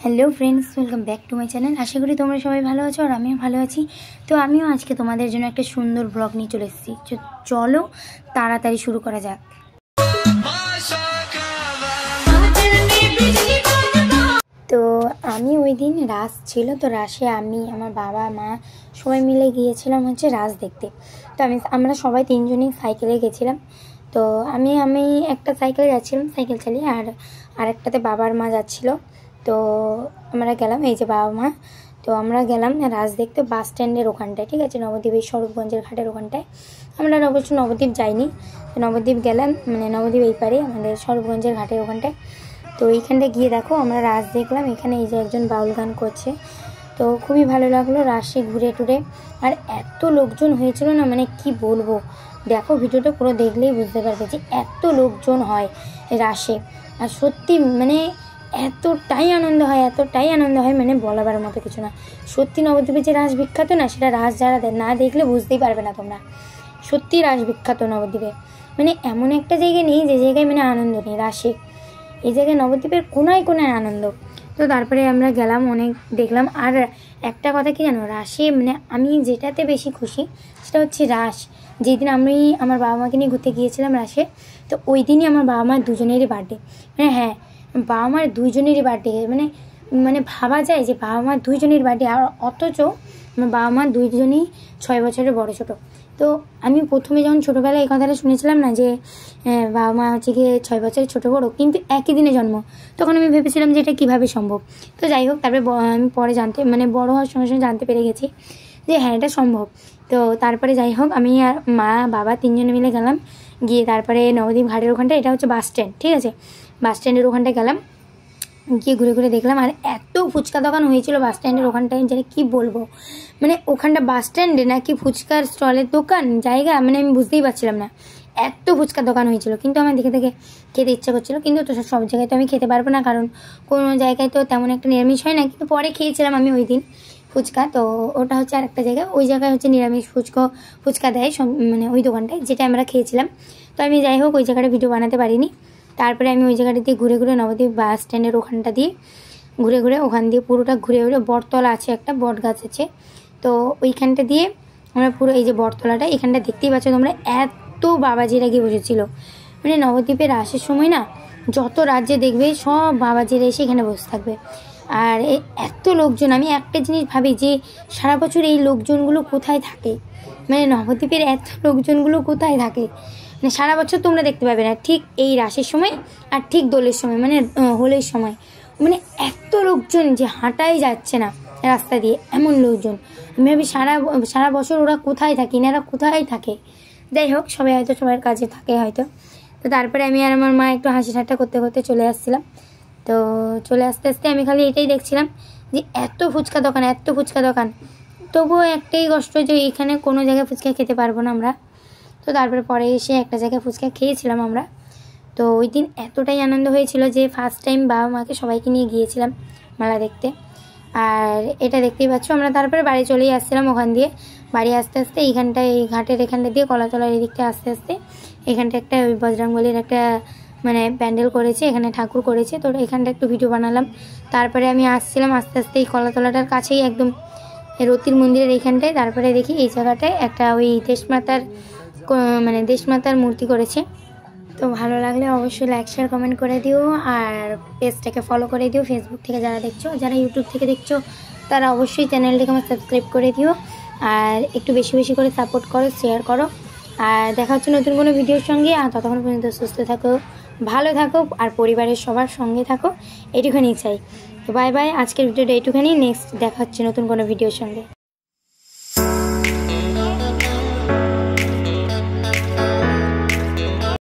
Hello friends, welcome back to my channel. आशा करी तुम्हारा सबाई भालो आछो और आमिও ভালো আছি। তো আমিও আজকে তোমাদের জন্য একটা সুন্দর ব্লগ নিয়ে চলে এসেছি। চলো তাড়াতাড়ি শুরু করা যাক। তো আমি ওই দিন রাস ছিল, তো রাসে আমি আমার বাবা মা সবাই মিলে গিয়েছিলাম হচ্ছে রাস দেখতে। তো আমরা সবাই তিনজনই সাইকেলে গেছিলাম। তো আমি একটা সাইকেলে যাচ্ছিলাম সাইকেল চালিয়ে, আর আরেকটাতে বাবার মা যাচ্ছিলো। তো আমরা গেলাম, এই যে বাবা মা। তো আমরা গেলাম রাস দেখতে বাস স্ট্যান্ডের ওখানটায়, ঠিক আছে, নবদ্বীপের স্বরূপগঞ্জের ঘাটের ওখানটায়। আমরা অবশ্য নবদ্বীপ যাইনি, তো নবদ্বীপ গেলাম, মানে নবদ্বীপ এই পারে আমাদের স্বরূপগঞ্জের ঘাটের ওখানটায়। তো এইখানটায় গিয়ে দেখো আমরা রাস দেখলাম। এখানে এই যে একজন বাউল গান করছে, তো খুবই ভালো লাগলো রাসে ঘুরে টুরে। আর এত লোকজন হয়েছিল না, মানে কি বলবো, দেখো ভিডিওটা পুরো দেখলেই বুঝতে পারবে যে এত লোকজন হয় রাসে। আর সত্যি মানে এতটাই আনন্দ হয় মানে বলাবার মতো কিছু না। সত্যি নবদ্বীপে যে রাস বিখ্যাত না, সেটা রাস যারা না দেখলে বুঝতেই পারবে না তোমরা। সত্যি রাস বিখ্যাত নবদ্বীপে, মানে এমন একটা জায়গা নেই যে জায়গায় মানে আনন্দ নেই রাসে। এই জায়গায় নবদ্বীপের কোনায় কোনায় আনন্দ। তো তারপরে আমরা গেলাম, অনেক দেখলাম। আর একটা কথা কি জানো, রাসে মানে আমি যেটাতে বেশি খুশি সেটা হচ্ছে রাস যেদিন আমি আমার বাবা মাকে নিয়ে ঘুরতে গিয়েছিলাম রাসে, তো ওই দিনই আমার বাবা মার দুজনেরই বার্থডে। মানে হ্যাঁ, বাবা মার দুইজনেরই বার্থডে, মানে ভাবা যায় যে বাবা মার দুইজনের বার্থডে, আর অথচ আমার বাবা মার দুইজনই 6 বছরের বড় ছোট। তো আমি প্রথমে যখন ছোটোবেলায় এই কথাটা শুনেছিলাম না, যে বাবা মা হচ্ছে গিয়ে 6 বছরের ছোটো বড়ো কিন্তু একই দিনে জন্ম, তখন আমি ভেবেছিলাম যে এটা কীভাবে সম্ভব। তো যাই হোক, তারপরে আমি পরে বড়ো হওয়ার সঙ্গে সঙ্গে জানতে পেরে গেছি যে হ্যাঁ এটা সম্ভব। তো তারপরে যাই হোক, আমি আর মা বাবা তিনজনে মিলে গেলাম, গিয়ে তারপরে নবদ্বীপ ঘাটের ওখানটা, এটা হচ্ছে বাস স্ট্যান্ড, ঠিক আছে, বাস স্ট্যান্ডের ওখানটায় গেলাম, গিয়ে ঘুরে ঘুরে দেখলাম। আর এত ফুচকা দোকান হয়েছিল বাস স্ট্যান্ডের ওখানটায়, যেটা কি বলবো, মানে ওখানটা বাস স্ট্যান্ডে নাকি ফুচকার স্টলের দোকান জায়গা, মানে আমি বুঝতেই পারছিলাম না। এত ফুচকার দোকান হয়েছিল, কিন্তু আমার দেখে খেতে ইচ্ছা করছিল, কিন্তু তো সব জায়গায় তো আমি খেতে পারবো না, কারণ কোনো জায়গায় তো তেমন একটা নিরামিষ হয় না। কিন্তু পরে খেয়েছিলাম আমি ওই দিন ফুচকা, তো ওটা হচ্ছে আর একটা জায়গায়, ওই জায়গায় হচ্ছে নিরামিষ ফুচকা দেয় মানে ওই দোকানটায় যেটা আমরা খেয়েছিলাম। তো আমি যাই হোক ওই জায়গাটা ভিডিও বানাতে পারিনি। তারপরে আমি ওই জায়গাটা দিয়ে ঘুরে ঘুরে নবদ্বীপ বাস স্ট্যান্ডের ওখানটা দিয়ে ঘুরে ঘুরে ওখান দিয়ে পুরোটা ঘুরে ঘুরে বটতলা আছে, একটা বট গাছ আছে, তো ওইখানটা দিয়ে আমরা পুরো এই যে বটতলাটা এখানটা দেখতেই পাচ্ছ তোমরা, এত বাবাজিরা গিয়ে বসেছিল। মানে নবদ্বীপের রাসের সময় না, যত রাজ্যে দেখবে সব বাবাজিরা এসে এখানে বসে থাকবে। আর এত লোকজন, আমি একটা জিনিস ভাবি যে সারা বছর এই লোকজনগুলো কোথায় থাকে, মানে নবদ্বীপের এত লোকজনগুলো কোথায় থাকে, মানে সারা বছর তোমরা দেখতে পাবে না, ঠিক এই রাসের সময় আর ঠিক দোলের সময়, মানে হোলের সময়, মানে এত লোকজন যে হাঁটাই যাচ্ছে না রাস্তা দিয়ে, এমন লোকজন। আমি ভাবি সারা বছর ওরা কোথায় থাকে, এনারা কোথায় থাকে। যাই হোক, সবাই হয়তো সবার কাজে থাকে হয়তো। তো তারপরে আমি আর আমার মা একটু হাসি ঠাট্টা করতে করতে চলে আসছিলাম। তো চলে আসতে আসতে আমি খালি এটাই দেখছিলাম যে এত ফুচকা দোকান, তবুও একটাই কষ্ট যে এখানে কোনো জায়গায় ফুচকা খেতে পারবো না আমরা। তো তারপরে পরে এসে একটা জায়গায় ফুচকা খেয়েছিলাম আমরা। তো ওই দিন এতটাই আনন্দ হয়েছিল যে ফার্স্ট টাইম বাবা মাকে সবাইকে নিয়ে গিয়েছিলাম মেলা দেখতে। আর এটা দেখতেই পাচ্ছ, আমরা তারপরে বাড়ি চলেই আসছিলাম ওখান দিয়ে। বাড়ি আসতে আসতে এইখানটায় এই ঘাটের এখানটা দিয়ে কলাতলার এই দিকটা আস্তে আস্তে এখানটা একটা ওই বজরংবলীর একটা মানে প্যান্ডেল করেছে, এখানে ঠাকুর করেছে, তো এখানটা একটু ভিডিও বানালাম। তারপরে আমি আসছিলাম আস্তে আস্তে এই কলাতলাটার কাছেই একদম রতির মন্দিরের এইখানটায়। তারপরে দেখি এই জায়গাটায় একটা ওই দেশমাতার মূর্তি করেছে। তো ভালো লাগলে অবশ্যই লাইক শেয়ার কমেন্ট করে দিও, আর পেজটাকে ফলো করে দিও ফেসবুক থেকে যারা দেখছো। যারা ইউটিউব থেকে দেখছো তারা অবশ্যই চ্যানেলটাকে আমার সাবস্ক্রাইব করে দিও, আর একটু বেশি বেশি করে সাপোর্ট করো, শেয়ার করো। আর দেখা হচ্ছে নতুন কোনো ভিডিওর সঙ্গে। আর ততক্ষণ পর্যন্ত সুস্থ থাকো, ভালো থাকো, আর পরিবারের সবার সঙ্গে থাকো, এটুখানি চাই। তো বাই বাই, আজকের ভিডিওটা এইটুখানি। নেক্সট দেখা হচ্ছে নতুন কোনো ভিডিওর সঙ্গে।